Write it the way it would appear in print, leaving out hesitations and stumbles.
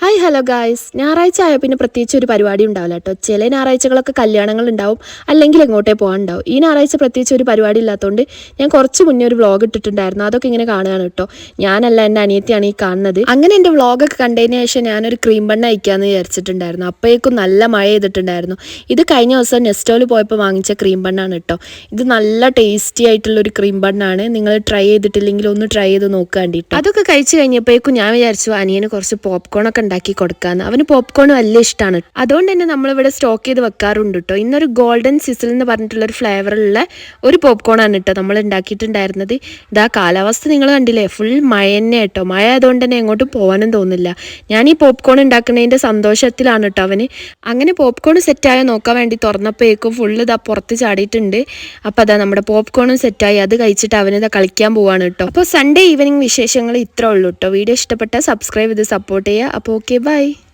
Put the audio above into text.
Hi hello guys, ഞായറാഴ്ച ആയ പിന്നെ പ്രത്യേകിച്ച് ഒരു പരിപാടി ഉണ്ടാവില്ല കേട്ടോ. ചില ഞായറാഴ്ചകളൊക്കെ കല്യാണങ്ങൾ ഉണ്ടാവും, അല്ലെങ്കിൽ എങ്ങോട്ടേ പോകാനുണ്ടാവും. ഈ ഞായറാഴ്ച പ്രത്യേകിച്ച് ഒരു പരിപാടി ഇല്ലാത്തതുകൊണ്ട് ഞാൻ കുറച്ച് മുന്നേ ഒരു വ്ളോഗ് ഇട്ടിട്ടുണ്ടായിരുന്നു. അതൊക്കെ ഇങ്ങനെ കാണുകയാണ് കേട്ടോ. ഞാനല്ല, എൻ്റെ അനിയത്തിയാണ് ഈ കാണുന്നത്. അങ്ങനെ എൻ്റെ വ്ളോഗൊക്കെ കണ്ടതിന് ശേഷം ഞാനൊരു ക്രീം ബണ്ണ് അയക്കാമെന്ന് വിചാരിച്ചിട്ടുണ്ടായിരുന്നു. അപ്പോഴേക്കും നല്ല മഴ ചെയ്തിട്ടുണ്ടായിരുന്നു. ഇത് കഴിഞ്ഞ ദിവസം നെസ്റ്റോയിൽ പോയപ്പോൾ വാങ്ങിച്ച ക്രീം ബണ്ണാണ് കേട്ടോ. ഇത് നല്ല ടേസ്റ്റി ആയിട്ടുള്ളൊരു ക്രീം ബണ്ണാണ്. നിങ്ങൾ ട്രൈ ചെയ്തിട്ടില്ലെങ്കിൽ ഒന്ന് ട്രൈ ചെയ്ത് നോക്കുക വേണ്ടിയിട്ട്. അതൊക്കെ കഴിച്ച് കഴിഞ്ഞപ്പോഴേക്കും ഞാൻ വിചാരിച്ചു അനിയന് കുറച്ച് പോപ്കോണൊക്കെ ഉണ്ടാക്കി കൊടുക്കാന്ന്. അവന് പോപ്കോൺ വലിയ ഇഷ്ടമാണ്. അതുകൊണ്ട് തന്നെ നമ്മളിവിടെ സ്റ്റോക്ക് ചെയ്ത് വെക്കാറുണ്ട് കേട്ടോ. ഇന്നൊരു ഗോൾഡൻ സിസിൽ എന്ന് പറഞ്ഞിട്ടുള്ള ഒരു ഫ്ലേവറുള്ള ഒരു പോപ്കോൺ ആണ് കേട്ടോ നമ്മൾ ഉണ്ടാക്കിയിട്ടുണ്ടായിരുന്നത്. ഇതാ കാലാവസ്ഥ നിങ്ങൾ കണ്ടില്ലേ, ഫുൾ മഴ തന്നെ കേട്ടോ. മഴ ആയതുകൊണ്ട് തന്നെ എങ്ങോട്ടും പോകാനും തോന്നില്ല. ഞാൻ ഈ പോപ്കോൺ ഉണ്ടാക്കുന്നതിൻ്റെ സന്തോഷത്തിലാണ് കേട്ടോ അവന്. അങ്ങനെ പോപ്കോൺ സെറ്റായ നോക്കാൻ വേണ്ടി തുറന്നപ്പോഴേക്കും ഫുള്ള് ഇതാ പുറത്ത് ചാടിയിട്ടുണ്ട്. അപ്പോൾ അതാ നമ്മുടെ പോപ്കോണും സെറ്റായി. അത് കഴിച്ചിട്ട് അവനിതാ കളിക്കാൻ പോവാണ് കേട്ടോ. അപ്പോൾ സൺഡേ ഈവനിങ് വിശേഷങ്ങൾ ഇത്രേ ഉള്ളൂ കേട്ടോ. വീഡിയോ ഇഷ്ടപ്പെട്ടാൽ സബ്സ്ക്രൈബ് ചെയ്ത് സപ്പോർട്ട് ചെയ്യുക. അപ്പോൾ ഓക്കെ, ബൈ.